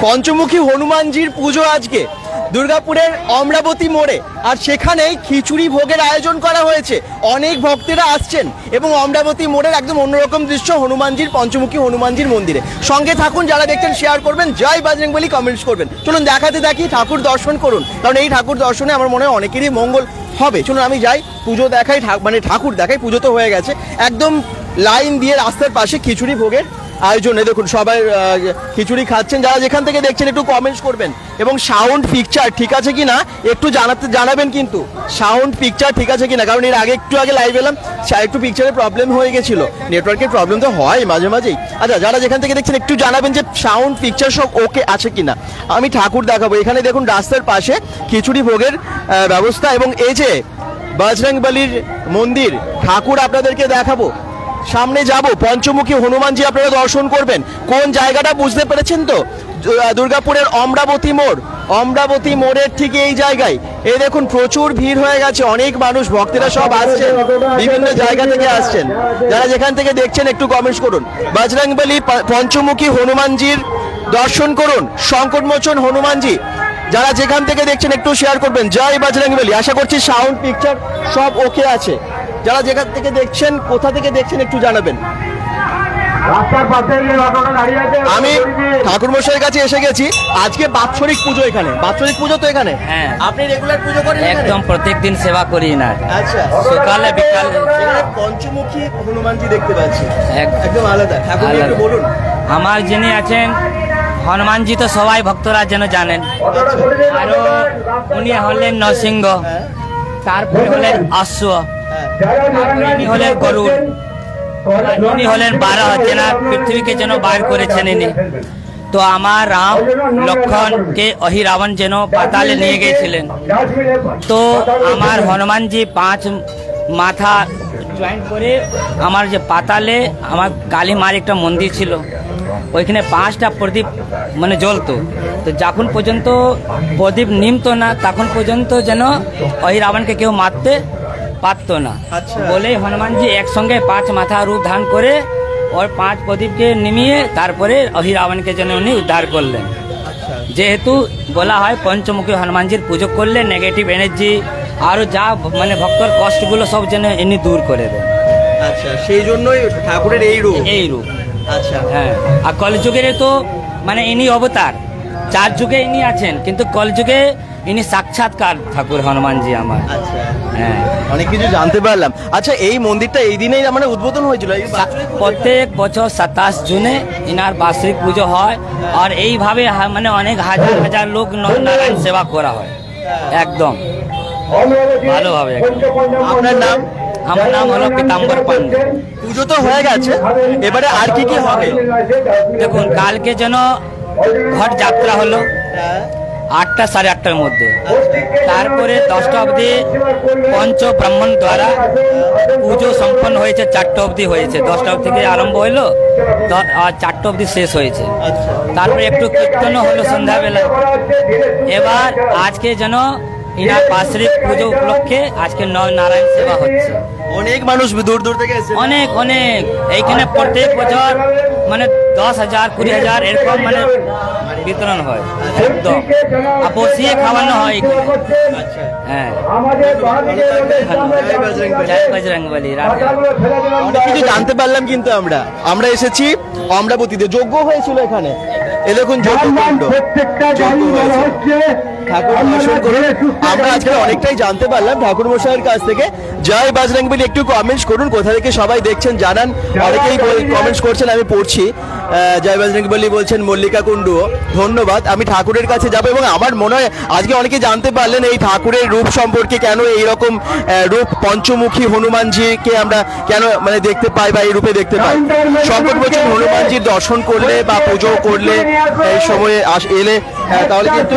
পঞ্চমুখী হনুমানজির পুজো আজকে দুর্গাপুরের অমরাবতী মোড়ে, আর সেখানেই খিচুড়ি ভোগের আয়োজন করা হয়েছে। অনেক ভক্তেরা আসছেন এবং অমরাবতী মোড়ের একদম অন্যরকম দৃশ্য হনুমানজির, পঞ্চমুখী হনুমানজির মন্দিরে। সঙ্গে থাকুন, যারা দেখছেন শেয়ার করবেন, জয় বজরংবলী কমেন্টস করবেন। চলুন দেখাতে থাকি, ঠাকুর দর্শন করুন, কারণ এই ঠাকুর দর্শনে আমার মনে হয় অনেকেরই মঙ্গল হবে। চলুন আমি যাই, পুজো দেখাই, মানে ঠাকুর দেখাই। পুজো তো হয়ে গেছে, একদম লাইন দিয়ে রাস্তার পাশে খিচুড়ি ভোগের আয়োজনে দেখুন সবাই খিচুড়ি খাচ্ছেন। যারা যেখান থেকে দেখছেন একটু কমেন্টস করবেন এবং সাউন্ড পিকচার ঠিক আছে কিনা একটু জানাবেন, কিন্তু সাউন্ড পিকচার ঠিক আছে কিনা, কারণ এর একটু আগে লাইভ এলাম, একটু পিকচারের প্রবলেম হয়ে গেছিল, নেটওয়ার্কের প্রবলেম তো হয় মাঝে মাঝেই। আচ্ছা, যারা যেখান থেকে দেখছেন একটু জানাবেন যে সাউন্ড পিকচার সব ওকে আছে কিনা। আমি ঠাকুর দেখাবো, এখানে দেখুন রাস্তার পাশে খিচুড়ি ভোগের ব্যবস্থা, এবং এই যে বজরংবলীর মন্দির, ঠাকুর আপনাদেরকে দেখাবো। সামনে যাব, পঞ্চমুখী হনুমানজি আপনারা দর্শন করবেন। কোন জায়গাটা বুঝতে পেরেছেন তো? দুর্গাপুরের অমরাবতী মোড়, অমরাবতী মোড়ের ঠিক এই জায়গায়। এই দেখুন প্রচুর ভিড় হয়ে গেছে, অনেক মানুষ, ভক্তেরা সব আসছেন, বিভিন্ন জায়গা থেকে আসছেন। যারা যেখান থেকে দেখছেন একটু কমেন্টস করুন। বজরংবলী পঞ্চমুখী হনুমানজির দর্শন করুন, সংকটমোচন হনুমানজি। যারা যেখান থেকে দেখছেন একটু শেয়ার করবেন। জয় বজরংবলী। আশা করছি সাউন্ড পিকচার সব ওকে আছে। যারা যেখান থেকে দেখছেন, কোথা থেকে দেখছেন একটু জানাবেন। আমি ঠাকুর মশাইয়ের কাছে এসে গেছি। আজকে বাৎসরিক পুজো, এখানে বাৎসরিক পুজো তো এখানে। হ্যাঁ, আপনি রেগুলার পুজো করেন? একদম প্রত্যেকদিন সেবা করি না। আচ্ছা, সকালে বিকালে। পঞ্চমুখী হনুমানজি দেখতে পাচ্ছি, একদম আলাদা। ঠাকুর একটু বলুন। আমার যিনি আছেন হনুমানজি তো সবাই ভক্তরা যেন জানেন, আরো উনি হলেন নরসিংহ, তারপরে হলেন অশ্ব, ইনি হলেন গরুড়, ইনি হলেন 12 যেনা পৃথিবীকে যেন বার করেছেন ইনি। তো আমার রাম লক্ষণকে অহিরাবণ যেন পাতালে নিয়ে গিয়েছিলেন, তো আমার হনুমানজি 5 মাথা জয়েন্ট করে আমার যে পাতালে আমার কালী মার একটা মন্দির ছিল, ওইখানে 5টা প্রদীপ মানে জ্বলতো। তো যখন পর্যন্ত প্রদীপ নিমতো না তখন পর্যন্ত যেন অহিরাবণকে কেউ মারতে পারতো না। বলে হনুমানজি একসঙ্গে 5 মাথা রূপ ধারণ করে ওর 5 প্রদীপকে নিমিয়ে তারপরে অহিরাবণকে যেন উনি উদ্ধার করলেন। যেহেতু বলা হয় পঞ্চমুখী হনুমানজির পুজো করলে নেগেটিভ এনার্জি আরো যা মানে ভক্তর কষ্টগুলো সব যেন ইনি দূর করে দেন। আচ্ছা, সেই জন্যই ঠাকুরের এই রূপ। আচ্ছা, হ্যাঁ। আর কলযুগের তো মানে ইনি অবতার, 4 যুগে ইনি আছেন, কিন্তু কলযুগে ইনি সাক্ষাৎকার ঠাকুর হনুমানজি আমার। আচ্ছা, হ্যাঁ, অনেক কিছু জানতে পারলাম। আচ্ছা, এই মন্দিরটা এই দিনেই মানে উদ্বোধন হয়েছিল? প্রত্যেক বছর 27 জুনে ইনার বার্ষিক পুজো হয়, আর এইভাবে মানে অনেক হাজার হাজার লোক নারায়ণ সেবা করা হয় একদম ভালোভাবে। আপনার নাম? আমার নাম হলো পীতাম্বর পান্ডে। পুজো তো হয়ে গেছে, এবারে আর কি কি হবে? দেখুন, কালকে যেন ঘট যাত্রা হলো 8টা সাড়ে 8টার মধ্যে, তারপরে 10টা অবধি পঞ্চ ব্রাহ্মণ দ্বারা পুজো সম্পন্ন হয়েছে, 4টা অবধি হয়েছে। 10টা থেকে আরম্ভ হইলো আর 4টা অবধি শেষ হয়েছে। তারপরে একটু কীর্তনও হলো সন্ধ্যাবেলা। এবার আজকে যেন ইনার বার্ষিক পুজো উপলক্ষে আজকে নারায়ণ সেবা হচ্ছে। অনেক মানুষ দূর দূর থেকে এসেছে, অনেক এইখানে প্রত্যেক বছর মানে 10,000 20,000 এরকম মানে বিতরণ হয় একদম, আর বসিয়ে খাওয়ানো হয়। হ্যাঁ, জয় বজরংবলী। অনেক কিছু জানতে পারলাম, কিন্তু আমরা এসেছি অমরাবতীতে, যজ্ঞ হয়েছিল এখানে। এ দেখুন যজ্ঞকুণ্ড, ঠাকুর দর্শন করে আমরা আজকে অনেকটাই জানতে পারলাম ঠাকুর মশাইয়ের কাছ থেকে। জয় বজরংবলী। একটু কমেন্টস করুন, কোথা থেকে সবাই দেখছেন জানান। অনেকেই কমেন্টস করছেন, আমি পড়ছি। জয় বজরংবলী বলছেন মল্লিকা কুণ্ডু, ধন্যবাদ। আমি ঠাকুরের কাছে যাব, এবং আমার মনে হয় আজকে অনেকে জানতে পারলেন এই ঠাকুরের রূপ সম্পর্কে, কেন এইরকম রূপ পঞ্চমুখী হনুমানজিকে আমরা কেন মানে দেখতে পাই বা এই রূপে দেখতে পাই। সংকটমোচন হনুমানজির দর্শন করলে বা পুজো করলে এই সময়ে এলে তাহলে কিন্তু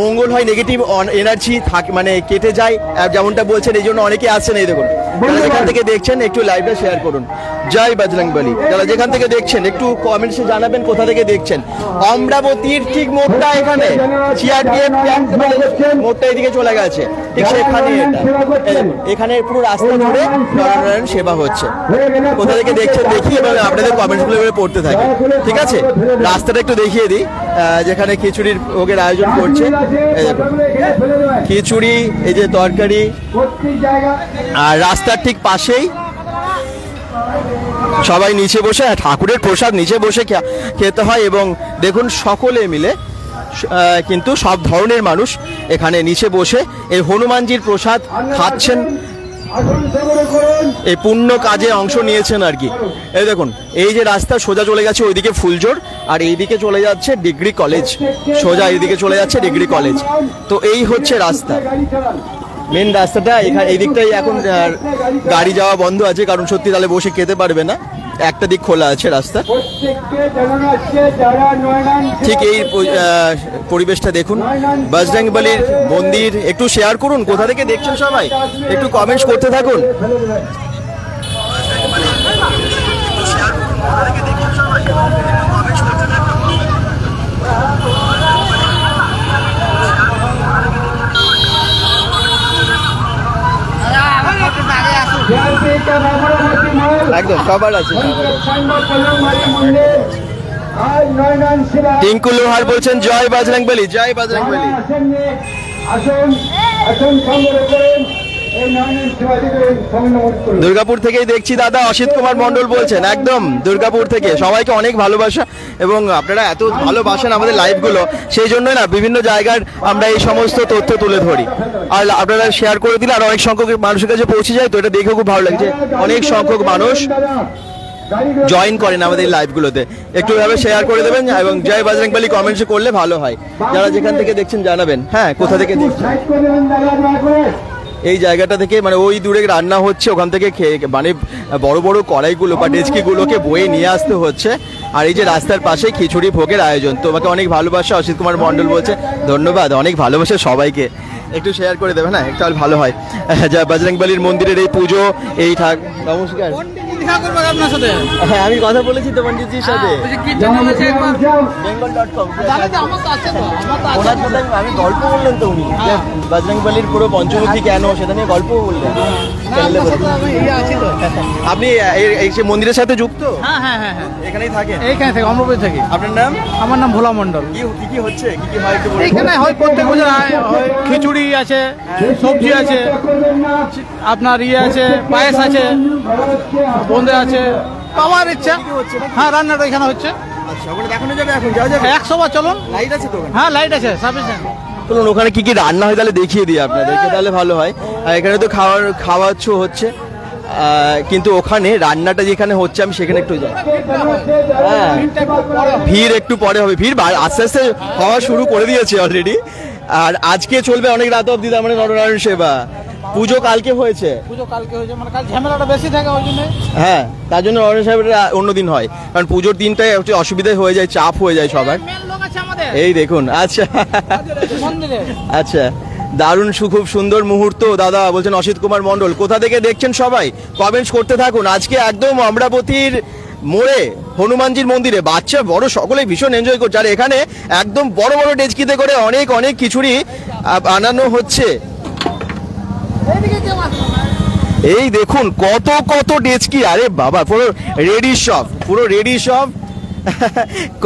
মঙ্গল হয়, নেগেটিভ এনার্জি থাকে মানে কেটে যায়, যেমনটা বলছেন। এই জন্য অনেকে আসছেন। এই দেখুন, এখান থেকে দেখছেন একটু লাইভটা শেয়ার করুন। জয় বজরংবলী। যারা যেখান থেকে দেখছেন একটু কমেন্টসে জানাবেন কোথা থেকে দেখছেন। অমরাবতীর ঠিক মোড়টা এখানে, সিআরপিএফ ক্যাম্প মোড়টা এদিকে চলে গেছে, ঠিক সেখানে এখানে পুরো রাস্তা জুড়ে নরনারায়ণ সেবা হচ্ছে। কোথা থেকে দেখছেন দেখি এবং আপনাদের কমেন্টসগুলো এভাবে পড়তে থাকি, ঠিক আছে? রাস্তাটা একটু দেখিয়ে দিই যেখানে খিচুড়ির ভোগের আয়োজন করছে। এই দেখুন খিচুড়ি, এই যে তরকারি, আর রাস্তার ঠিক পাশেই সবাই নিচে বসে ঠাকুরের প্রসাদ নিচে বসে খেতে হয়। এবং দেখুন সকলে মিলে কিন্তু সব ধরনের মানুষ এখানে নিচে বসে এই হনুমানজির প্রসাদ খাচ্ছেন, এই পুণ্য কাজে অংশ নিয়েছেন আর কি। এই দেখুন এই যে রাস্তা সোজা চলে গেছে ওইদিকে ফুলজোর, আর এইদিকে চলে যাচ্ছে ডিগ্রি কলেজ, সোজা এইদিকে চলে যাচ্ছে ডিগ্রি কলেজ। তো এই হচ্ছে রাস্তা, মেন রাস্তাটা। এখানে এই দিকটাই এখন গাড়ি যাওয়া বন্ধ আছে, কারণ সত্যি তাহলে বসে খেতে পারবে না, একটা দিক খোলা আছে রাস্তা। ঠিক এই পরিবেশটা দেখুন, বজরংবলীর মন্দির। একটু শেয়ার করুন কোথা থেকে দেখছেন সবাই, একটু কমেন্টস করতে থাকুন। একদম সবার আছে। টিঙ্কু লোহার বলছেন জয় বজরংবলী, জয় বজরংবলী। দুর্গাপুর থেকেই দেখছি দাদা অসিত কুমার মন্ডল বলছেন, একদম দুর্গাপুর থেকে। সবাইকে অনেক ভালোবাসা, এবং আপনারা এত ভালোবাসেন আমাদের লাইভগুলো, সেই জন্যই না বিভিন্ন জায়গার আমরা এই সমস্ত তথ্য তুলে ধরি, আর আপনারা শেয়ার করে দিলে আর অনেক সংখ্যক মানুষের কাছে পৌঁছে যায়। তো এটা দেখে খুব ভালো লাগছে, অনেক সংখ্যক মানুষ জয়েন করেন আমাদের এই লাইভগুলোতে। একটু এভাবে শেয়ার করে দেবেন এবং জয় বজরংবলী কমেন্টস করলে ভালো হয়। যারা যেখান থেকে দেখছেন জানাবেন, হ্যাঁ কোথা থেকে দেখছেন। এই জায়গাটা থেকে মানে ওই দূরে রান্না হচ্ছে, ওখান থেকে মানে বড় বড় কড়াইগুলো বা ডেচকিগুলোকে বয়ে নিয়ে আসতে হচ্ছে। আর এই যে রাস্তার পাশে খিচুড়ি ভোগের আয়োজন। তোমাকে অনেক ভালোবাসা অসিত কুমার মন্ডল বলছে, ধন্যবাদ, অনেক ভালোবাসা সবাইকে। একটু শেয়ার করে দেবেন, হ্যাঁ একটু ভালো হয়। যা বজরংবলীর মন্দিরের এই পুজো, এই নমস্কার। হ্যাঁ আমি কথা বলেছি তো পণ্ডিতজির সাথে, bengal.com। আমি গল্প বললেন তো উনি, বজরংবলীর পুরো পঞ্চমুখী কেন সেটা নিয়ে গল্প বললেন। আপনি এই মন্দিরের সাথে যুক্ত? হ্যাঁ হ্যাঁ হ্যাঁ, এখানেই থাকেন? এইখানে থেকে অমরাবতী থেকে। আপনার নাম? আমার নাম ভোলা মন্ডল। কি কি হচ্ছে, কি কি হয় একটু বলুন। এখানে হয় প্রত্যেক বছর খিচুড়ি আছে, সবজি আছে, আপনার ইয়ে আছে, পায়েস আছে, বোঁদে আছে, পাওয়ার ইচ্ছা। হ্যাঁ রান্নাটা এখানে হচ্ছে। আচ্ছা ওখানে দেখানো যাবে, এখন যাওয়া যাবে? 100 বার চলুন। লাইট আছে তো? হ্যাঁ লাইট আছে সাফিসিয়েন্ট। চলুন ওখানে কি কি রান্না হয় তাহলে দেখিয়ে দিই আপনাদেরকে, তাহলে ভালো হয়। আর এখানে তো খাওয়াচ্ছ হচ্ছে, কিন্তু ওখানে রান্নাটা যেখানে হচ্ছে আমি সেখানে একটু যাই। হ্যাঁ ভিড় একটু পরে হবে, ভিড় আস্তে আস্তে হওয়া শুরু করে দিয়েছে অলরেডি। আর আজকে চলবে অনেক রাত অবধি মানে নরনারায়ণ সেবা। পুজো কালকে হয়েছে, মানে কাল ঝামেলাটা বেশি থাকে ওই জন্য। হ্যাঁ তার জন্য নরনারায়ণ সেবাটা অন্যদিন হয়, কারণ পুজোর দিনটায় একটু অসুবিধা হয়ে যায়, চাপ হয়ে যায় সবার। এই দেখুন, আচ্ছা আচ্ছা দারুণ খুব সুন্দর মুহূর্ত। দাদা বলছেন অসিত কুমার মন্ডল, কোথা থেকে দেখছেন সবাই কমেন্টস করতে থাকুন। আজকে একদম অমরাবতীর মোড়ে হনুমানজির মন্দিরে বাচ্চা বড় সকলেই ভীষণ এনজয় করছে। আর এখানে একদম বড় বড় ডেচকিতে করে অনেক অনেক খিচুড়ি বানানো হচ্ছে। এই দেখুন কত কত ডেচকি, আরে বাবা পুরো রেডি সব, পুরো রেডি সব।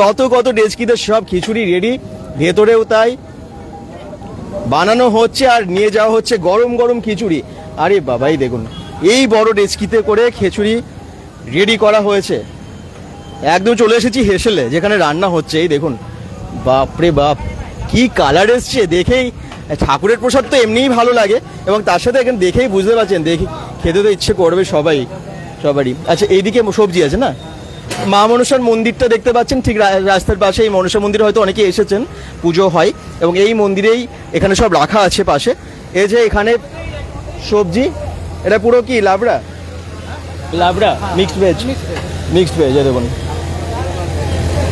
কত কত ডেচকিতে সব খিচুড়ি রেডি, ভেতরেও তাই বানানো হচ্ছে আর নিয়ে যাওয়া হচ্ছে গরম গরম খিচুড়ি। আরে বাবাই দেখুন এই বড় ডেচকিতে করে খিচুড়ি রেডি করা হয়েছে। একদম চলে এসেছি হেসেলে যেখানে রান্না হচ্ছে। এই দেখুন বাপরে বাপ কি কালার এসছে, দেখেই ঠাকুরের প্রসাদ তো এমনিই ভালো লাগে, এবং তার সাথে এখানে দেখেই বুঝতে পারছেন, দেখি খেতে তো ইচ্ছে করবে সবারই। আচ্ছা এইদিকে সবজি আছে না, মা মনসার মন্দিরটা দেখতে পাচ্ছেন ঠিক রাস্তার পাশে। এই মনসা মন্দিরে হয়তো অনেকে এসেছেন, পুজো হয় এবং এই মন্দিরেই এখানে সব রাখা আছে পাশে। এই যে এখানে সবজি, এটা পুরো কি লাবড়া মিক্সড ভেজ, দেখুন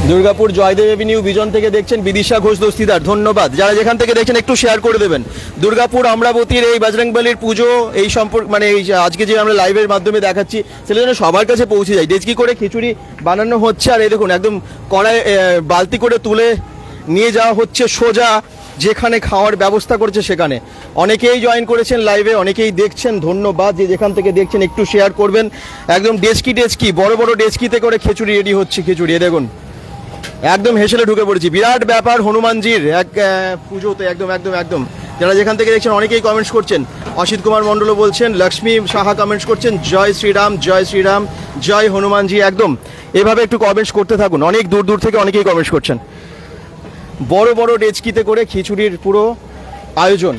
দুর্গাপুর জয়দেব এভিনিউ বিজন থেকে দেখছেন বিদিশা ঘোষ দস্তিদার, ধন্যবাদ। যারা যেখান থেকে দেখছেন একটু শেয়ার করে দেবেন। দুর্গাপুর অমরাবতীর এই বজরংবলীর পুজো এই সম্পর্ক মানে এই আজকে যে আমরা লাইভের মাধ্যমে দেখাচ্ছি সেটা যেন সবার কাছে পৌঁছে যায়। ডেচকি করে খিচুড়ি বানানো হচ্ছে, আর এই দেখুন একদম কড়াই বালতি করে তুলে নিয়ে যাওয়া হচ্ছে সোজা যেখানে খাওয়ার ব্যবস্থা করেছে সেখানে। অনেকেই জয়েন করেছেন লাইভে, অনেকেই দেখছেন, ধন্যবাদ। যে যেখান থেকে দেখছেন একটু শেয়ার করবেন। একদম ডেচকি বড় বড় ডেচকিতে করে খিচুড়ি রেডি হচ্ছে। খিচুড়ি দেখুন একদম হেসেলে ঢুকে পড়েছি। বিরাট ব্যাপার হনুমানজির এক পুজোতে, একদম একদম একদম। যারা যেখান থেকে দেখছেন অনেকেই কমেন্টস করছেন। অসিত কুমার মণ্ডলও বলছেন, লক্ষ্মী সাহা কমেন্টস করছেন, জয় শ্রীরাম জয় শ্রীরাম জয় হনুমানজি। একদম এভাবে একটু কমেন্টস করতে থাকুন। অনেক দূর দূর থেকে অনেকেই কমেন্টস করছেন। বড় বড় ডেচকিতে করে খিচুড়ির পুরো আয়োজন।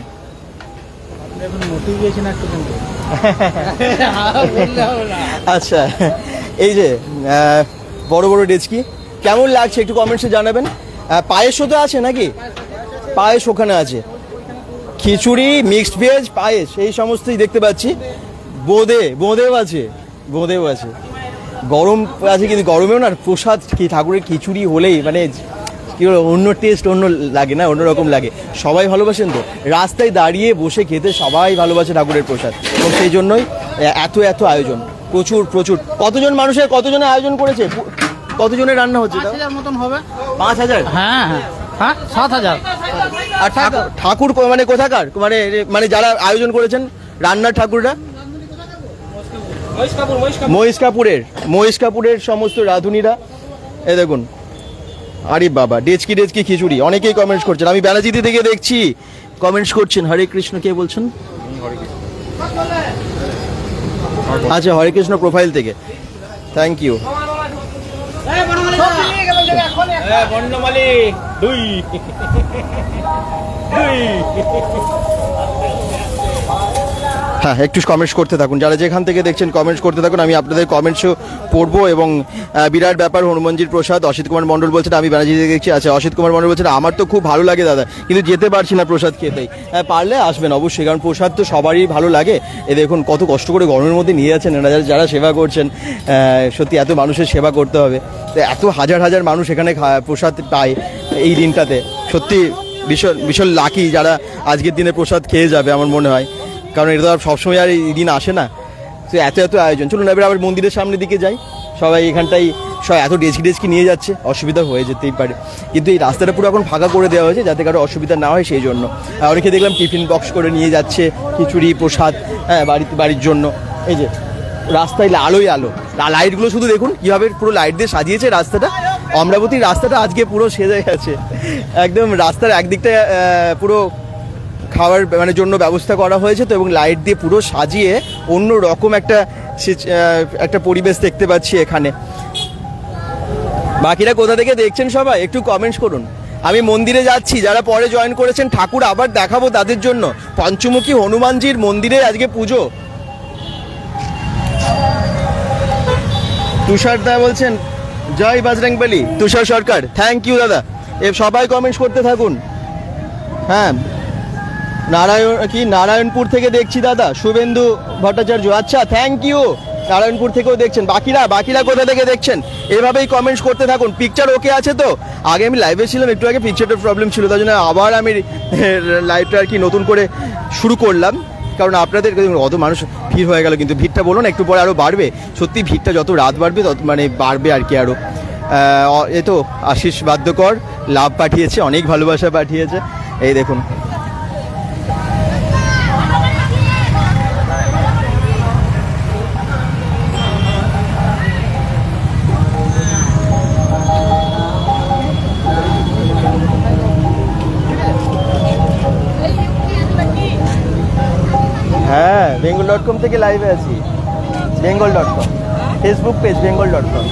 আচ্ছা, এই যে বড় বড় ডেচকি কেমন লাগছে একটু কমেন্টসে জানাবেন। পায়েসও তো আছে নাকি? পায়েস ওখানে আছে, খিচুড়ি, মিক্সড ভেজ, পায়েস এই সমস্তই দেখতে পাচ্ছি। বোঁদেও আছে। গরম আছে, কিন্তু গরমেও না প্রসাদ কি ঠাকুরের খিচুড়ি হলেই মানে কি অন্য টেস্ট, অন্য লাগে না, অন্যরকম লাগে। সবাই ভালোবাসেন তো, রাস্তায় দাঁড়িয়ে বসে খেতে সবাই ভালোবাসে ঠাকুরের প্রসাদ, এবং সেই জন্যই এত আয়োজন। প্রচুর কতজনের আয়োজন করেছে? কতজনের রান্না হচ্ছে? 5,000 মতন হবে। 5,000? হ্যাঁ 7,000। আর ঠাকুর মানে কোথাকার, মানে যারা আয়োজন করেছেন রান্নার ঠাকুররা? মহিষকাপুরের সমস্ত রাঁধুনিরা। এ দেখুন, আরে বাবা, ডেচকি খিচুড়ি। অনেকেই কমেন্টস করছেন। আমি ব্যানার্জিদি থেকে দেখছি কমেন্টস করছেন। হরে কৃষ্ণ কে বলছেন? আচ্ছা, হরে কৃষ্ণ প্রোফাইল থেকে, থ্যাংক ইউ। হ্যাঁ, একটু কমেন্টস করতে থাকুন। যারা যেখান থেকে দেখছেন কমেন্টস করতে থাকুন, আমি আপনাদের কমেন্টসও পড়বো। এবং বিরাট ব্যাপার হনুমানজির প্রসাদ। অসিত কুমার মণ্ডল বলছেন আমি ব্যানার্জি থেকে দেখছি। আচ্ছা, অসিত কুমার মণ্ডল বলছেন আমার তো খুব ভালো লাগে দাদা, কিন্তু যেতে পারছি না প্রসাদ খেতেই। পারলে আসবেন অবশ্যই, কারণ প্রসাদ তো সবারই ভালো লাগে। এ দেখুন কত কষ্ট করে গরমের মধ্যে নিয়ে যাচ্ছেন যারা সেবা করছেন। সত্যি এত মানুষের সেবা করতে হবে, তো এত হাজার মানুষ এখানে প্রসাদ পায় এই দিনটাতে। সত্যি ভীষণ লাকি যারা আজকের দিনে প্রসাদ খেয়ে যাবে আমার মনে হয়, কারণ এটা তো আর সবসময় আর এই দিন আসে না। তো এত আয়োজন। চলুন এবার আবার মন্দিরের সামনের দিকে যাই। সবাই এখানটাই এত ডেচকি নিয়ে যাচ্ছে, অসুবিধা হয়ে যেতেই পারে, কিন্তু এই রাস্তাটা পুরো এখন ফাঁকা করে দেওয়া হয়েছে যাতে কারো অসুবিধা না হয় সেই জন্য। অনেকে দেখলাম টিফিন বক্স করে নিয়ে যাচ্ছে খিচুড়ি প্রসাদ, হ্যাঁ, বাড়ির জন্য। এই যে রাস্তায় আলোই আলো, লাইটগুলো শুধু দেখুন কীভাবে পুরো লাইট দিয়ে সাজিয়েছে রাস্তাটা। অমরাবতীর রাস্তাটা আজকে পুরো সেজে গেছে একদম। রাস্তার একদিকটা পুরো খাওয়ার মানে জন্য ব্যবস্থা করা হয়েছে তো, এবং লাইট দিয়ে পুরো সাজিয়ে অন্য রকম একটা পরিবেশ দেখতে পাচ্ছি এখানে। বাকিরা কোথা থেকে দেখছেন সবাই একটু কমেন্টস করুন। আমি মন্দিরে যাচ্ছি, যারা পরে জয়েন করেছেন ঠাকুর আবার দেখাবো তাদের জন্য। পঞ্চমুখী হনুমানজির মন্দিরে আজকে পুজো। তুষার দা বলছেন জয় বজরংবলী। তুষার সরকার, থ্যাংক ইউ দাদা। সবাই কমেন্টস করতে থাকুন। হ্যাঁ, নারায়ণপুর থেকে দেখছি দাদা, শুভেন্দু ভট্টাচার্য। আচ্ছা, থ্যাংক ইউ। নারায়ণপুর থেকেও দেখছেন। বাকিরা কোথা থেকে দেখছেন এভাবেই কমেন্টস করতে থাকুন। পিকচার ওকে আছে তো? আগে আমি লাইভে ছিলাম, একটু আগে পিকচারটার প্রবলেম ছিল, তার জন্য আবার আমি লাইভটা আর কি নতুন করে শুরু করলাম। কারণ আপনাদের অত মানুষ ভিড় হয়ে গেল, কিন্তু ভিড়টা বলুন একটু পরে আরও বাড়বে। সত্যি ভিড়টা যত রাত বাড়বে তত মানে বাড়বে আর কি আরও। এ তো আশিস বাদ্যকর লাভ পাঠিয়েছে, অনেক ভালোবাসা পাঠিয়েছে। এই দেখুন, হ্যাঁ, bengal.com থেকে লাইভে আছি। bengal.com Facebook page bengal.com।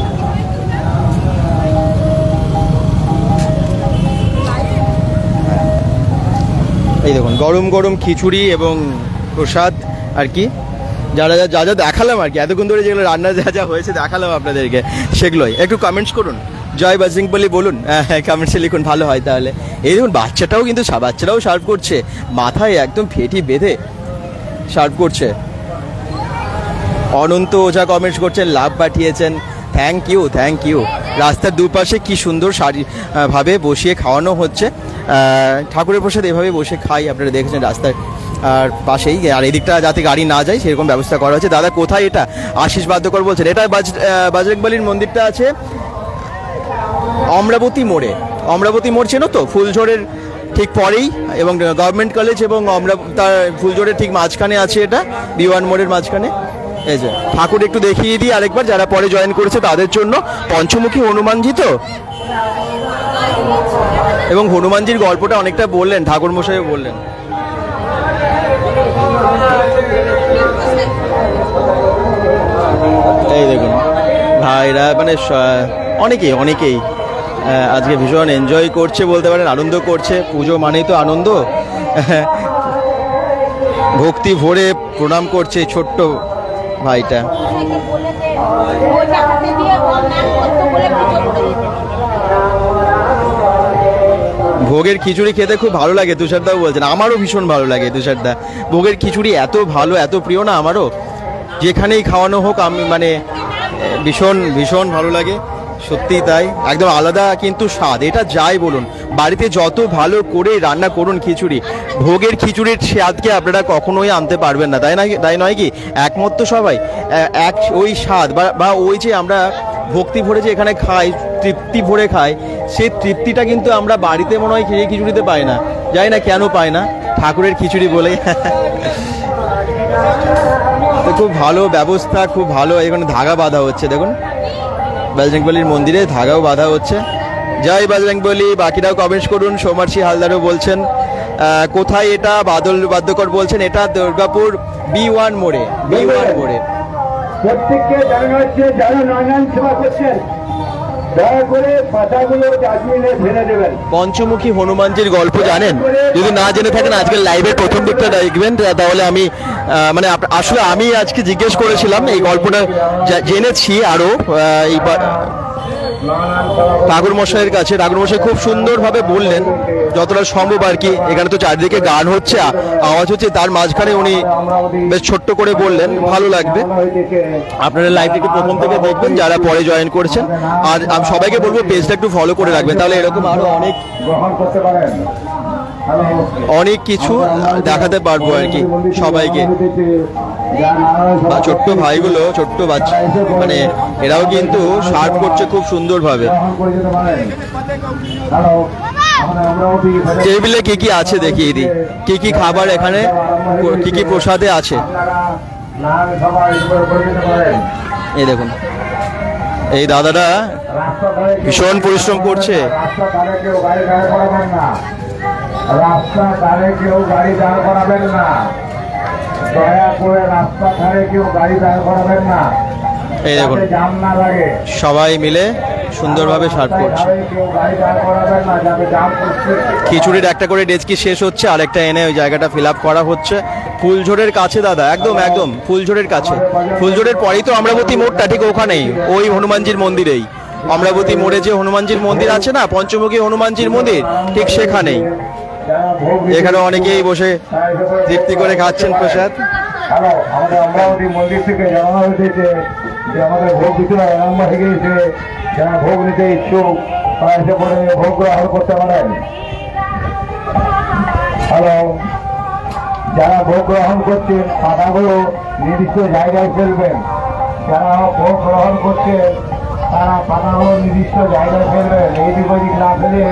এই দেখুন গরম খিচুড়ি এবং প্রসাদ আর কি, যা দেখালাম আর কি এতক্ষণ ধরে, যেগুলো রান্না যা হয়েছে দেখালাম আপনাদেরকে, সেগুলোই। একটু কমেন্টস করুন, জয় বজরংবলী বলুন, হ্যাঁ কমেন্টসে লিখুন, ভালো হয় তাহলে। এই দেখুন বাচ্চারাও সার্ভ করছে, মাথায় একদম ফেটি বেঁধে সার্ভ করছে। অনন্ত ওঝা কমেন্টস করছেন, লাভ পাঠিয়েছেন, থ্যাংক ইউ। রাস্তার দুপাশে কি সুন্দর ভাবে বসিয়ে খাওয়ানো হচ্ছে। ঠাকুরের প্রসাদ এভাবে বসে খাই, আপনারা দেখেছেন রাস্তার আর পাশেই। আর এদিকটা যাতে গাড়ি না যায় সেরকম ব্যবস্থা করা হচ্ছে। দাদা কোথায় এটা? আশিস বাদ্যকর বলছেন। এটা বজরংবলীর মন্দিরটা আছে অমরাবতী মোড়ে। অমরাবতী মোড় চেনো তো? ফুলঝোড়ের ঠিক পরেই, এবং গভর্নমেন্ট কলেজ এবং তার ফুলঝোড়ের ঠিক মাঝখানে আছে এটা, B1 মোড়ের মাঝখানে। এই যে ঠাকুর একটু দেখিয়ে দিই আরেকবার, যারা পরে জয়েন করেছে তাদের জন্য। পঞ্চমুখী হনুমানজি তো, এবং হনুমানজির গল্পটা অনেকটা বললেন, ঠাকুর মশাইও বললেন। এই দেখুন ভাইরা মানে অনেকেই আজকে ভীষণ এনজয় করছে বলতে পারেন, আনন্দ করছে। পুজো মানেই তো আনন্দ। ভক্তি ভরে প্রণাম করছে ছোট্ট ভাইটা। ভোগের খিচুড়ি খেতে খুব ভালো লাগে, তুষারদাও বলছেন। আমারও ভীষণ ভালো লাগে তুষারদা। ভোগের খিচুড়ি এত ভালো, এত প্রিয় না আমারও। যেখানেই খাওয়ানো হোক আমি মানে ভীষণ ভালো লাগে, সত্যিই তাই। একদম আলাদা কিন্তু স্বাদ, এটা যাই বলুন। বাড়িতে যত ভালো করে রান্না করুন খিচুড়ি, ভোগের খিচুড়ির স্বাদকে আপনারা কখনোই আনতে পারবেন না, তাই নয় কি? একমত তো সবাই? ওই স্বাদ বা ওই যে আমরা ভক্তি ভরে যে এখানে খাই, তৃপ্তি ভরে খাই, সেই তৃপ্তিটা কিন্তু আমরা বাড়িতে মনে হয় খেয়ে খিচুড়িতে পাই না। জানি না কেন পাই না, ঠাকুরের খিচুড়ি বলে। তো খুব ভালো ব্যবস্থা, খুব ভালো। এখানে ধাগা বাঁধা হচ্ছে, দেখুন বজরংবলীর মন্দিরে ধাগাও বাঁধা হচ্ছে। জয় বজরংবলী। বাকিরাও কমেন্টস করুন। সৌমার্শী হালদারও বলছেন কোথায় এটা? বাদল বাদ্যকর বলছেন এটা দুর্গাপুর B1 মোড়ে। প্রত্যেককে জানানো হচ্ছে যারা নানান সেবা করছেন দয়া করে পাতাগুলো ডাস্টবিনে ফেলে দেবেন। পঞ্চমুখী হনুমানজির গল্প জানেন? যদি না জেনে থাকেন আজকের লাইভের প্রথম দিকটা দেখবেন, তাহলে আমি মানে আসলে আমি আজকে জিজ্ঞেস করেছিলাম, এই গল্পটা জেনেছি আরো এই ঠাকুর মশাইয়ের কাছে। ঠাকুর মশাই খুব সুন্দরভাবে বললেন যতটা সম্ভব আর কি। এখানে তো চারিদিকে গান হচ্ছে, আওয়াজ হচ্ছে, তার মাঝখানে উনি বেশ ছোট্ট করে বললেন। ভালো লাগবে। আপনারা লাইভটিকে প্রথম থেকে দেখবেন যারা পরে জয়েন করছেন। আর আমি সবাইকে বলবো পেজটা একটু ফলো করে রাখবেন, তাহলে এরকম আরো অনেক কিছু দেখাতে পারবো আর কি সবাইকে। ছোট্ট ভাইগুলো, ছোট্ট বাচ্চা মানে এরাও কিন্তু সার্ভ করছে খুব সুন্দরভাবে। টেবিলে কি কি আছে দেখিয়ে দিই, কি কি খাবার এখানে, কি কি প্রসাদে আছে। এই দেখুন এই দাদাটা ভীষণ পরিশ্রম করছে। রাস্তা ধারে কেউ গাড়ি দাঁড় করাবেন না, দয়া করে রাস্তা ধারে কেউ গাড়ি দাঁড় করাবেন না। এই দেখুন সবাই মিলে সুন্দরভাবে সার্ভ করছে। খিচুড়ির একটা করে ডেচকি শেষ হচ্ছে, আরেকটা এনে ওই জায়গাটা ফিল আপ করা হচ্ছে। ফুলঝোড়ের কাছে দাদা, একদম ফুলঝোড়ের কাছে। ফুলঝোড়ের পরেই তো অমরাবতী মোড়টা, ঠিক ওখানেই ওই হনুমানজির মন্দিরেই। অমরাবতী মোড়ে যে হনুমানজির মন্দির আছে না, পঞ্চমুখী হনুমানজির মন্দির, ঠিক সেখানেই। এখানে অনেকেই বসে তৃপ্তি করে খাচ্ছেন প্রসাদ। আমাদের অমরাবতী মন্দির থেকে জানানো হয়েছে যে আমাদের ভোগ বিতরণ আরম্ভ হয়ে গিয়েছে। যারা ভোগ নিতে ইচ্ছুক তারা এসে পরে ভোগ গ্রহণ করতে পারেন। হ্যালো, যারা ভোগ গ্রহণ করছেন পাতাগুলো নির্দিষ্ট জায়গায় ফেলবেন। যারা ভোগ গ্রহণ করছেন তারা পাতাগুলো নির্দিষ্ট জায়গায় ফেলবেন। এইদিক ওইদিক না ফেলে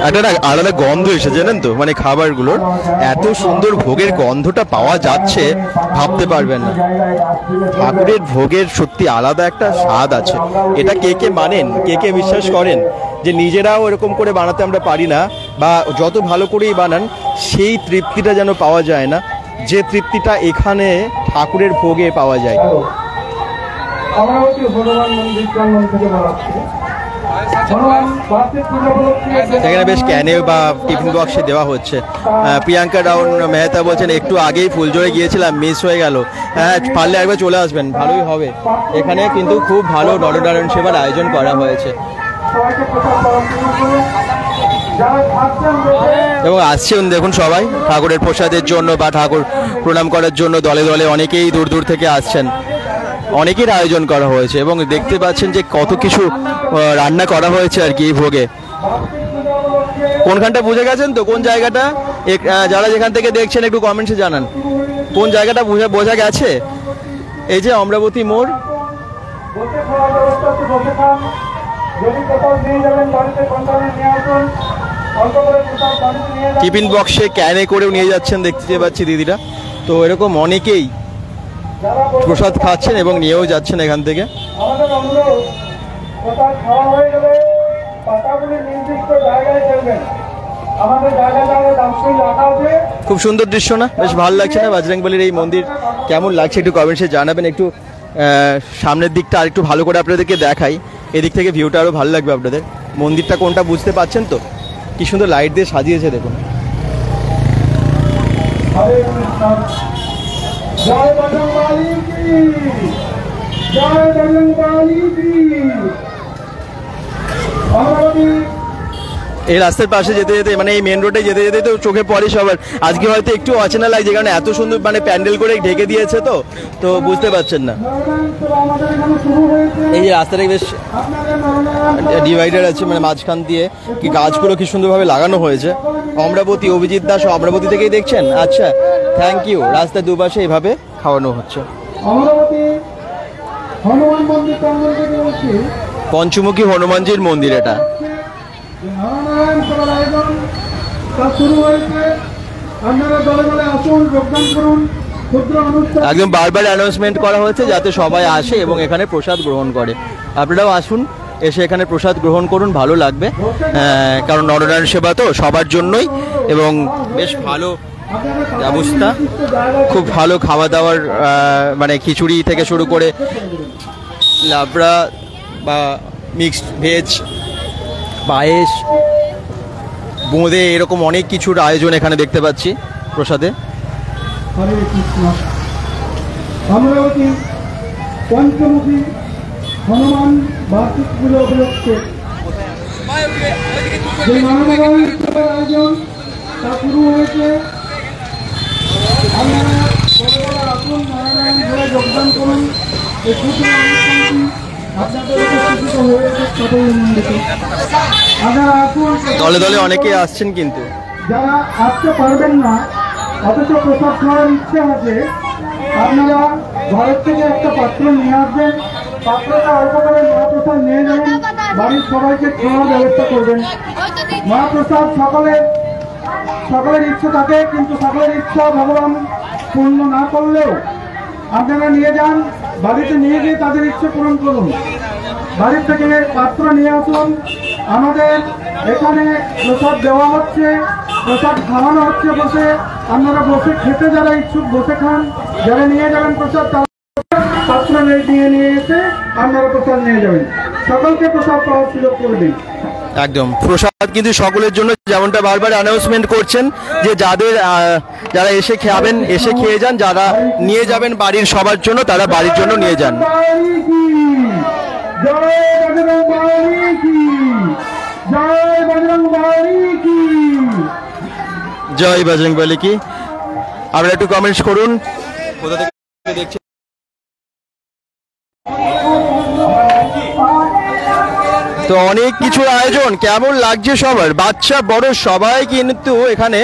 একটা আলাদা গন্ধ এসে জানেন তো, মানে খাবারগুলোর এত সুন্দর ভোগের গন্ধটা পাওয়া যাচ্ছে ভাবতে পারবেন না। ঠাকুরের ভোগের সত্যি আলাদা একটা স্বাদ আছে। এটা কে কে মানেন, কে কে বিশ্বাস করেন যে নিজেরাও এরকম করে বানাতে আমরা পারি না, বা যত ভালো করেই বানান সেই তৃপ্তিটা যেন পাওয়া যায় না, যে তৃপ্তিটা এখানে ঠাকুরের ভোগে পাওয়া যায়। সেখানে বেশ ক্যানে বা টিফিন বক্সে দেওয়া হচ্ছে। প্রিয়াঙ্কা রাউন মেহতা বলছেন একটু আগেই ফুলঝোড়ে গিয়েছিলাম, মিস হয়ে গেল। হ্যাঁ, পারলে একবার চলে আসবেন, ভালোই হবে। এখানে কিন্তু খুব ভালো নরনারায়ণ সেবার আয়োজন করা হয়েছে এবং আসছেন দেখুন সবাই ঠাকুরের প্রসাদের জন্য বা ঠাকুর প্রণাম করার জন্য। দলে দলে অনেকেই দূর দূর থেকে আসছেন, অনেকের আয়োজন করা হয়েছে এবং দেখতে পাচ্ছেন যে কত কিছু রান্না করা হয়েছে আর কি এই ভোগে। কোনখানটা বুঝে গেছেন তো কোন জায়গাটা? যারা যেখান থেকে দেখছেন একটু কমেন্টসে জানান কোন জায়গাটা বোঝা গেছে। এই যে অমরাবতী মোড়। টিফিন বক্সে ক্যানে করেও নিয়ে যাচ্ছেন দেখতে পাচ্ছি দিদিরা। তো এরকম অনেকেই প্রসাদ খাচ্ছেন এবং নিয়েও যাচ্ছেন এখান থেকে। খুব সুন্দর দৃশ্য না? বেশ ভালো লাগছে না বজরংবলীর এই মন্দির? কেমন লাগছে একটু কমেন্টসে জানাবেন। একটু সামনের দিকটা আর একটু ভালো করে আপনাদেরকে দেখাই, এদিক থেকে ভিউটা আরো ভালো লাগবে আপনাদের। মন্দিরটা কোনটা বুঝতে পারছেন তো? কি সুন্দর লাইট দিয়ে সাজিয়েছে দেখুন। জয় বজরংবলী কি জয়, বজরংবলী কি। এই রাস্তার পাশে যেতে যেতে মানে এই মেন রোডে যেতে যেতে তো চোখে পড়ে সবার। আজকে হয়তো একটু অচেনা লাগছে কারণ এত সুন্দর মানে প্যান্ডেল করে ঢেকে দিয়েছে তো বুঝতে পারছেন না। এই যে রাস্তাটা বেশ ডিভাইডার আছে মানে মাঝখান দিয়ে কি গাছগুলো কি সুন্দরভাবে লাগানো হয়েছে। অমরাবতী, অভিজিৎ দাস অমরাবতী থেকেই দেখছেন? আচ্ছা, থ্যাংক ইউ। রাস্তার দুপাশে এইভাবে খাওয়ানো হচ্ছে। পঞ্চমুখী হনুমানজির মন্দির এটা। একদম বারবার অ্যানাউন্সমেন্ট করা হয়েছে যাতে সবাই আসে এবং এখানে প্রসাদ গ্রহণ করে। আপনারাও আসুন, এসে এখানে প্রসাদ গ্রহণ করুন, ভালো লাগবে। কারণ নরনারায়ণ সেবা তো সবার জন্যই এবং বেশ ভালো ব্যবস্থা, খুব ভালো খাওয়া দাওয়ার মানে খিচুড়ি থেকে শুরু করে লাবড়া বা মিক্সড ভেজ, পায়েস, বোঁদে, এরকম অনেক কিছুর আয়োজন এখানে দেখতে পাচ্ছি প্রসাদে। হরে কৃষ্ণ। অমরাবতী পঞ্চমুখী হনুমান বার্ষিক পুজো উপলক্ষে যে নারায়ণ সেবার আয়োজন তা শুরু হয়েছে। আপনারা আসুন, নারায়ণ ঘরে যোগদান করুন। এই ক্ষুদ্র অনুষ্ঠানটি আপনাদের উপস্থিত হয়েছে সকল মন্দিরে। আপনারা আসুন। দলে দলে অনেকে আসছেন, কিন্তু যারা আসতে পারবেন না অথচ প্রসাদ খাওয়ার ইচ্ছে আছে, আপনারা ঘরের থেকে একটা পাত্র নিয়ে আসবেন। পাত্রটা অল্প করে মহাপ্রসাদ নিয়ে যাবেন, বাড়ির সবাইকে খাওয়ার ব্যবস্থা করবেন। মহাপ্রসাদ সকলের ইচ্ছে থাকে, কিন্তু সকলের ইচ্ছা ভগবান পূর্ণ না করলেও আপনারা নিয়ে যান, বাড়িতে নিয়ে গিয়ে তাদের ইচ্ছে পূরণ করুন। বাড়ির থেকে পাত্র নিয়ে আসুন। আমাদের এখানে প্রসাদ দেওয়া হচ্ছে, প্রসাদ খাওয়ানো হচ্ছে বসে। আপনারা বসে খেতে যারা ইচ্ছুক বসে খান, যারা নিয়ে যাবেন প্রসাদ পাত্র নিয়ে এসে আপনারা প্রসাদ নিয়ে যাবেন। সকলকে প্রসাদ পাওয়ার সুযোগ করে দিন। একদম প্রসাদ কিন্তু সকলের জন্য, যেমনটা বারবার অ্যানাউন্সমেন্ট করছেন যে যারা এসে খাবেন এসে খেয়ে যান, যারা নিয়ে যাবেন বাড়ির সবার জন্য তারা বাড়ির জন্য নিয়ে যান। জয় বজরংবলী কি। আপনারা একটু কমেন্টস করুন কোথা থেকে দেখছেন। তো অনেক কিছু আয়োজন, কেমন লাগছে সবার? বাচ্চা বড় সবাই কিন্তু এখানে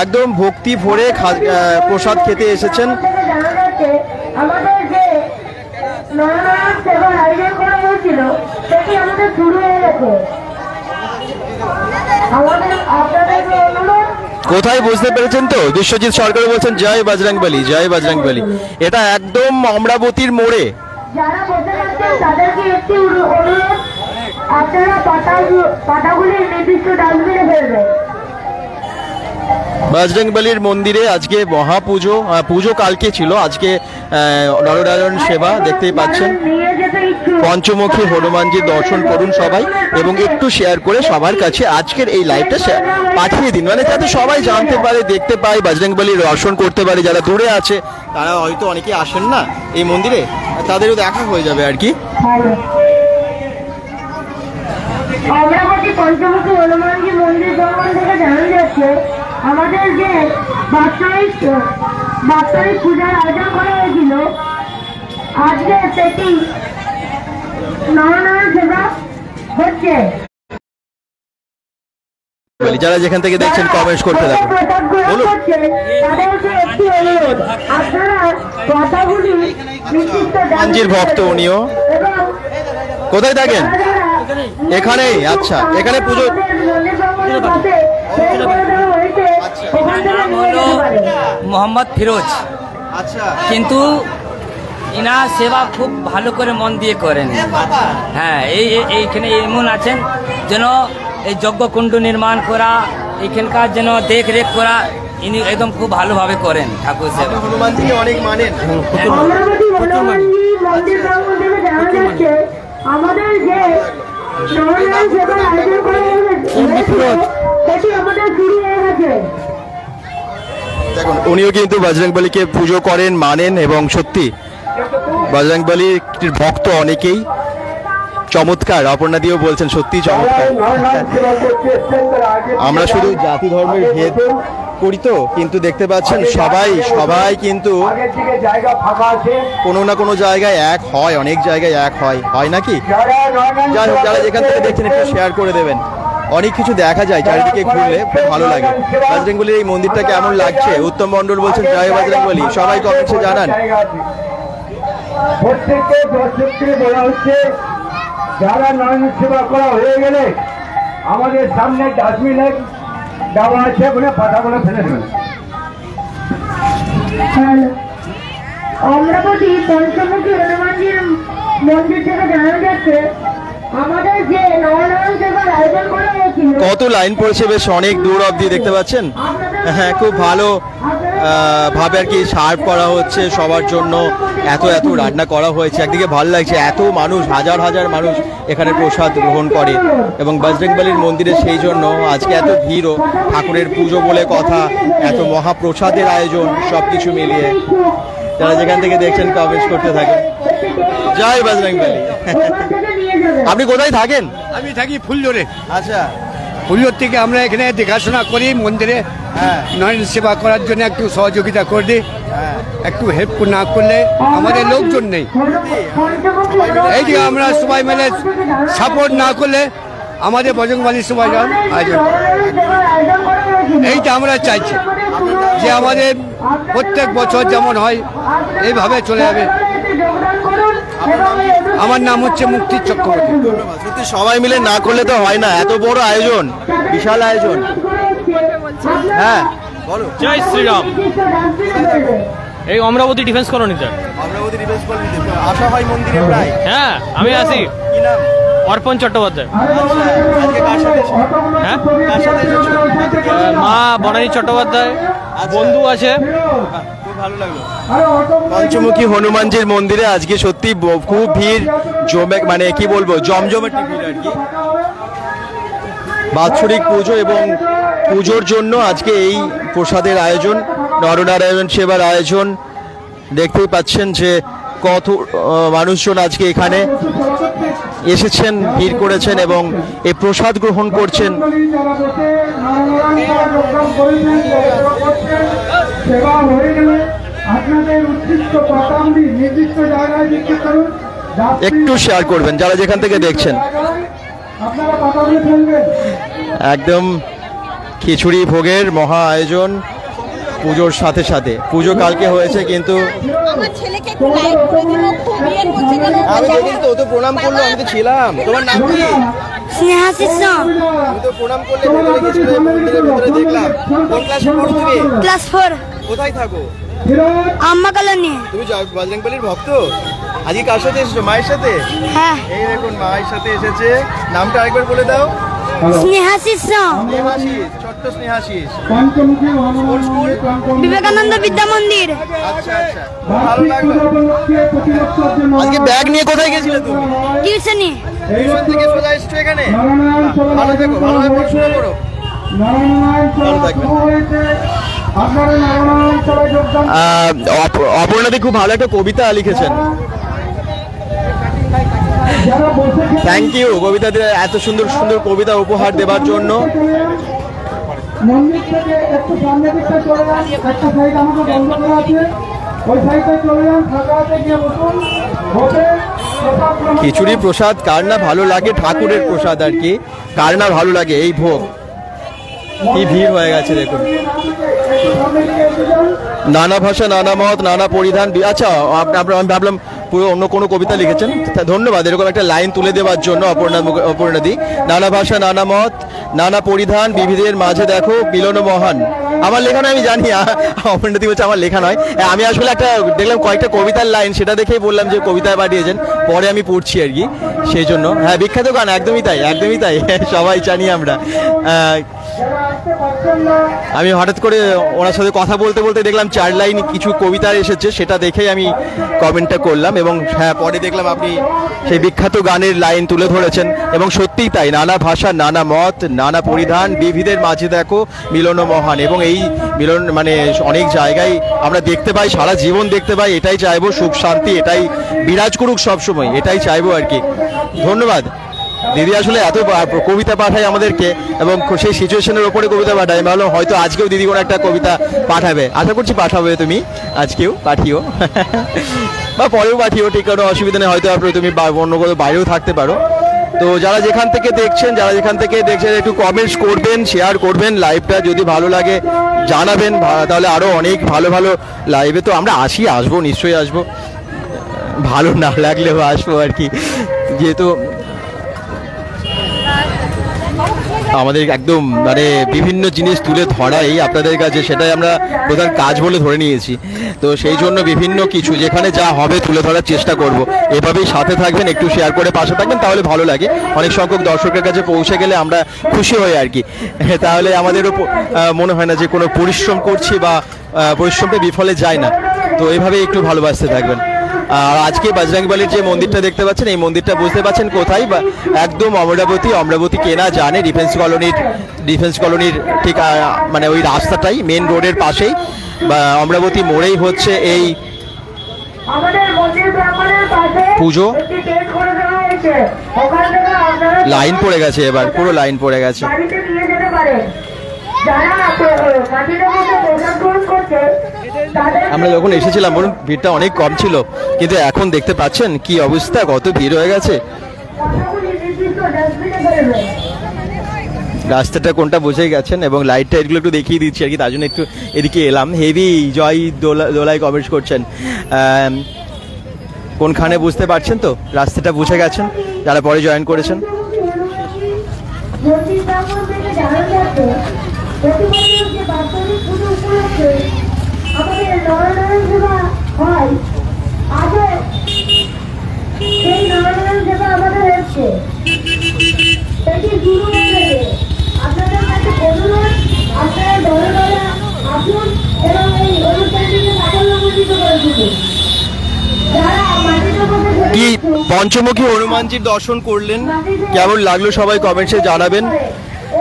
একদম ভক্তি ভরে প্রসাদ খেতে এসেছেন। আমাদের যে নরনারায়ণ সেবার আয়োজন করা হয়েছিল সেটি আমাদের শুরু হয়ে গেছে। আমাদের আপনাদেরকে অনুরোধ, কোথায় বুঝতে পেরেছেন তো? বিশ্বজিৎ সরকার বলছেন জয় বজরংবলী, জয় বজরংবলী। এটা একদম অমরাবতীর মোড়ে। যারা বসে থাকছেন তাদেরকে একটি অনুরোধ, আপনারা পাতাগুলি নির্দিষ্ট ডাস্টবিনে ফেলবেন। বজরংবলীর মন্দিরে আজকে মহাপুজো, পুজো কালকে ছিল, আজকে নরনারায়ণ সেবা দেখতেই পাচ্ছেন। পঞ্চমুখী হনুমানজির দর্শন করুন সবাই এবং একটু শেয়ার করে সবার কাছে আজকের এই লাইভটা পাঠিয়ে দিন, মানে যাতে সবাই জানতে পারে, দেখতে পায়, বজরংবলীর দর্শন করতে পারে। যারা দূরে আছে তারা হয়তো অনেকে আসেন না এই মন্দিরে, তাদেরও দেখা হয়ে যাবে আর কি। অমরাবতী পঞ্চমুখী হনুমানজি মন্দির ভ্রমণ থেকে জানা যাচ্ছে আমাদের যে বাৎসরিক পূজার আয়োজন করা হয়েছিল, আজকে সেটি নরনারায়ণ সেবা হচ্ছে। যারা যেখান থেকে দেখছেন কমেন্ট করতে থাকুন। বলুন। তাদেরকে একটি অনুরোধ, আপনারা কথাগুলি নির্দিষ্ট হনুমানজির ভক্ত উনিও। এবং কোথায় থাকেন? এখানেই। আচ্ছা, এখানে পুজো। নাম হলো মোহাম্মদ ফিরোজ, আচ্ছা, কিন্তু ইনার সেবা খুব ভালো করে মন দিয়ে করেন। হ্যাঁ, এইখানে এমন আছেন যেন এই যজ্ঞকুণ্ড নির্মাণ করা, এখানকার যেন দেখ রেখ করা, ইনি একদম খুব ভালোভাবে করেন ঠাকুর সেবা। হনুমানজিকে অনেক মানেন। অমরাবতী হনুমানজি মন্দির প্রাঙ্গণ থেকে জানা যাচ্ছে আমাদের যে নরনারায়ণ সেবার আয়োজন করা হয়েছিল সেটি আমাদের শুরু হয়ে গেছে। দেখুন, উনিও কিন্তু বজরংবলীকে পুজো করেন, মানেন, এবং সত্যি বজরংবলীর ভক্ত অনেকেই। চমৎকার। অপর্ণা দিও বলছেন সত্যি চমৎকার। আমরা শুধু জাতি ধর্মের ভেদ করি তো, কিন্তু দেখতে পাচ্ছেন সবাই কিন্তু কোনো না কোনো জায়গায় এক হয়, অনেক জায়গায় এক হয় নাকি? যাই হোক, যারা যেখান থেকে দেখছেন একটু শেয়ার করে দেবেন। অনেক কিছু দেখা যায় চারিদিকে ঘুরলে, খুব ভালো লাগে। বজরংবলীর এই মন্দিরটা কেমন লাগছে? উত্তম মণ্ডল বলছেন জয় বজরংবলী। সবাই কমেন্টসে জানান। প্রত্যেককে দর্শককে বলা হচ্ছে যারা নয়ন সেবা করা হয়ে গেলে আমাদের সামনে ডাস্টবিনে দেওয়া আছে, বলে পাতাগুলো ফেলে দেবেন। অমরাবতী পঞ্চমুখী হনুমানজির মন্দির থেকে জানা যাচ্ছে আমাদের যে নরনারায়ণ সেবার আয়োজন করা হয়েছিল। কত লাইন পড়েছে, বেশ অনেক দূর অবধি দেখতে পাচ্ছেন। হ্যাঁ, খুব ভালো ভাবে আর কি সার্ভ করা হচ্ছে সবার জন্য। এত রান্না করা হয়েছে, একদিকে ভালো লাগছে। এত মানুষ, হাজার মানুষ এখানে প্রসাদ গ্রহণ করে, এবং বজরংবলীর মন্দিরে সেই জন্য আজকে এত ভিড়ও। ঠাকুরের পুজো বলে কথা, এত মহাপ্রসাদের আয়োজন, সবকিছু মিলিয়ে যারা যেখান থেকে দেখছেন কমেন্ট করতে থাকেন। জয় বজরংবলী। আপনি কোথায় থাকেন? আমি থাকি ফুলজোরে। আচ্ছা, ফুলজোর থেকে আমরা এখানে দেখাশোনা করি মন্দিরে। হ্যাঁ, নয়ন সেবা করার জন্য একটু সহযোগিতা করে দিই। একটু হেল্প না করলে আমাদের লোকজন নেই। এই যে আমরা সবাই মিলে সাপোর্ট না করলে আমাদের বজরংবলী সবাই আয়োজন এইটা আমরা চাইছি যে আমাদের প্রত্যেক বছর যেমন হয় এইভাবে চলে যাবে। আমার নাম হচ্ছে মুক্তি চক্রবর্তী। সত্যি সবাই মিলে না করলে তো হয় না, এত বড় আয়োজন, বিশাল আয়োজন। হ্যাঁ, বলো। জয় শ্রীরাম। এই অমরাবতী ডিফেন্স কলোনিতে। অমরাবতী ডিফেন্স কলোনিতে আসা হয় মন্দিরে প্রায়। হ্যাঁ, আমি আসি। কি নাম? অর্পণ চট্টোপাধ্যায়। আজকে কার সাথে এসেছো? হ্যাঁ, কার সাথে এসেছো? মা বনানী চট্টোপাধ্যায়, বন্ধু আছে। খুব ভালো লাগলো। পঞ্চমুখী হনুমানজির মন্দিরে আজকে সত্যি খুব ভিড় জমে, মানে কি বলবো, জমজমাটি ভিড় আর কি। বাৎসরিক পুজো এবং পুজোর জন্য আজকে এই প্রসাদের আয়োজন, নরনারায়ণ সেবার আয়োজন। দেখতেই পাচ্ছেন যে কত মানুষজন আজকে এখানে এসেছেন, ভিড় করেছেন এবং এই প্রসাদ গ্রহণ করছেন। একটু শেয়ার করবেন যারা যেখান থেকে দেখছেন। একদম খিচুড়ি ভোগের মহা আয়োজন পুজোর সাথে সাথে। পুজো কালকে হয়েছে, কিন্তু আমি দেখিস তো, ও তো প্রণাম করলো, আমি তো ছিলাম। তোমার নাম কি? আমি তো প্রণাম করলে ভেতরে গেছিলে, মন্দিরের ভেতরে দেখলাম। কোন ক্লাসে পড়ো তুমি? ক্লাস 4। কোথায় থাকো? আম্মা কলোনি। তুমি বজরংবলীর ভক্ত? আজকে কার সাথে এসেছো? মায়ের সাথে? হ্যাঁ। এই দেখুন, মায়ের সাথে এসেছে। নামটা আরেকবার বলে দাও। স্নেহাশিস। স্নেহাশিস, ছোট্ট স্নেহাশিস। বিবেকানন্দ বিদ্যা মন্দির। আচ্ছা, ভালো লাগলো। আজকে ব্যাগ নিয়ে কোথায় গেছিলে তুমি? টিউশনি। টিউশন থেকে সোজা এসেছো এখানে? ভালো থেকো, ভালোভাবে পড়াশোনা করো। ভালো থাকবেন। অপর্ণাদি খুব ভালো একটা কবিতা লিখেছেন। থ্যাংক ইউ কবিতা দিয়ে এত সুন্দর সুন্দর কবিতা উপহার দেওয়ার জন্য। মন্দির থেকে একটু সামনে দিকটা চলে যান, একটা সাইড আমাকে বন্ধ করা আছে, ওই সাইডটা চলে যান, ফাঁকা আছে, গিয়ে বসুন। খিচুড়ি প্রসাদ কার না ভালো লাগে, ঠাকুরের প্রসাদ আর কি, কার না ভালো লাগে এই ভোগ। কি ভিড় হয়ে গেছে দেখুন। নানা ভাষা, নানা মত, নানা পরিধান। আচ্ছা, আমি ভাবলাম পুরো অন্য কোনো কবিতা লিখেছেন। ধন্যবাদ এরকম একটা লাইন তুলে দেওয়ার জন্য অপর্ণাদি। নানা ভাষা, নানা মত, নানা পরিধান, বিবিধের মাঝে দেখো মিলন মহান। আমার লেখা নয়, আমি জানি। অপর্ণাদি বলছে আমার লেখা নয়। আমি আসলে একটা দেখলাম কয়েকটা কবিতার লাইন, সেটা দেখেই বললাম যে কবিতায় পাঠিয়েছেন, পরে আমি পড়ছি আর কি, সেই জন্য। হ্যাঁ, বিখ্যাত গান, একদমই তাই, একদমই তাই, সবাই জানি আমরা। আমি হঠাৎ করে ওনার সাথে কথা বলতে বলতে দেখলাম 4 লাইন কিছু কবিতা এসেছে, সেটা দেখেই আমি কমেন্টটা করলাম। এবং হ্যাঁ, পরে দেখলাম আপনি সেই বিখ্যাত গানের লাইন তুলে ধরেছেন, এবং সত্যিই তাই। নানা ভাষা, নানা মত, নানা পরিধান, বিবিধের মাঝে দেখো মিলন মহান। এবং এই মিলন মানে অনেক জায়গায় আমরা দেখতে পাই, সারা জীবন দেখতে পাই। এটাই চাইবো, সুখ শান্তি এটাই বিরাজ করুক সবসময়, এটাই চাইবো আর কি। ধন্যবাদ দিদি। আসলে এত কবিতা পাঠায় আমাদেরকে, এবং সেই সিচুয়েশনের ওপরে কবিতা পাঠায়। আমি ভাবলাম হয়তো আজকেও দিদি কোনো একটা কবিতা পাঠাবে, আশা করছি পাঠাবে তুমি, আজকেও পাঠিও বা পরেও পাঠিও, ঠিক কোনো অসুবিধা নেই। হয়তো তুমি অন্য কোনো বাইরেও থাকতে পারো। তো যারা যেখান থেকে দেখছেন একটু কমেন্টস করবেন, শেয়ার করবেন লাইভটা। যদি ভালো লাগে জানাবেন, তাহলে আরও অনেক ভালো ভালো লাইভে তো আমরা আসবো, নিশ্চয়ই আসবো। ভালো না লাগলেও আসবো আর কি, যেহেতু আমাদের একদম মানে বিভিন্ন জিনিস তুলে ধরাই আপনাদের কাছে, সেটাই আমরা প্রধান কাজ বলে ধরে নিয়েছি। তো সেই জন্য বিভিন্ন কিছু যেখানে যা হবে তুলে ধরার চেষ্টা করব। এভাবেই সাথে থাকবেন, একটু শেয়ার করে পাশে থাকবেন, তাহলে ভালো লাগে। অনেক সংখ্যক দর্শকের কাছে পৌঁছে গেলে আমরা খুশি হই আর কি। তাহলে আমাদেরও মনে হয় না যে কোনো পরিশ্রম করছি বা পরিশ্রমটা বিফলে যায় না। তো এইভাবেই একটু ভালোবাসতে থাকবেন। আর আজকে বজরংবলীর যে মন্দিরটা দেখতে পাচ্ছেন, এই মন্দিরটা বুঝতে পারছেন কোথায়, বা একদম অমরাবতী কেনা জানে ডিফেন্স কলোনির ঠিক মানে ওই রাস্তাটাই, মেন রোডের পাশেই, বা অমরাবতী মোড়েই হচ্ছে এই পুজো। লাইন পড়ে গেছে, এবার পুরো লাইন পড়ে গেছে। আমরা যখন এসেছিলাম বলুন ভিড়টা অনেক কম ছিল, কিন্তু এখন দেখতে পাচ্ছেন কি অবস্থা, কত ভিড় হয়ে গেছে। রাস্তাটা কোনটা বুঝে গেছেন, এবং লাইটটা এগুলো একটু দেখিয়ে দিচ্ছি আর কি, তার জন্য একটু এদিকে এলাম। হেভি জয় দোলাই কমেন্টস করছেন, কোনখানে বুঝতে পারছেন তো, রাস্তাটা বুঝে গেছেন যারা পরে জয়েন করেছেন। কি পঞ্চমুখী হনুমানজির দর্শন করলেন, কেমন লাগলো সবাই কমেন্টসে জানাবেন।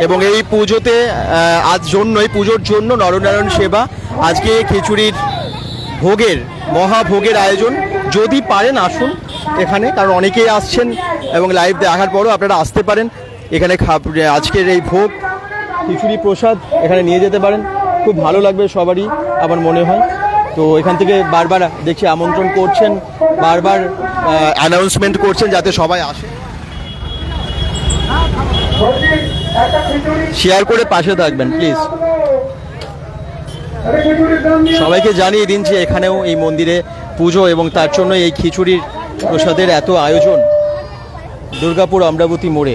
এবং এই পুজোতে পুজোর জন্য নরনারায়ণ সেবা, আজকে খিচুড়ির ভোগের মহাভোগের আয়োজন। যদি পারেন আসুন এখানে, কারণ অনেকেই আসছেন, এবং লাইভ দেখার পরও আপনারা আসতে পারেন এখানে। আজকের এই ভোগ খিচুড়ি প্রসাদ এখানে নিয়ে যেতে পারেন, খুব ভালো লাগবে সবারই আমার মনে হয়। তো এখান থেকে বারবার দেখছি আমন্ত্রণ করছেন, বারবার অ্যানাউন্সমেন্ট করছেন যাতে সবাই আসে। শেয়ার করে পাশে থাকবেন প্লিজ। সবাইকে জানিয়ে দিন যে এখানেও এই মন্দিরে পুজো, এবং তার জন্য এই খিচুড়ির প্রসাদের এত আয়োজন দুর্গাপুর অমরাবতী মোড়ে।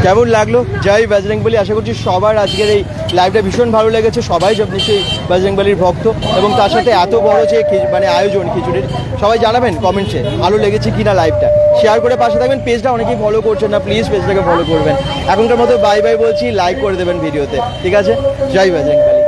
কেমন লাগলো জয় বজরংবলী? আশা করছি সবার আজকের এই লাইভটা ভীষণ ভালো লেগেছে। সবাই নিশ্চয়ই বজরংবলীর ভক্ত, এবং তার সাথে এত বড় যে মানে আয়োজন খিচুড়ির, সবাই জানাবেন কমেন্টসে ভালো লেগেছে কিনা লাইভটা। শেয়ার করে পাশে থাকবেন। পেজটা অনেকেই ফলো করছেন না, প্লিজ পেজটাকে ফলো করবেন। এখনকার মতো বাই বাই বলছি, লাইক করে দেবেন ভিডিওতে, ঠিক আছে? জয় বজরংবলী।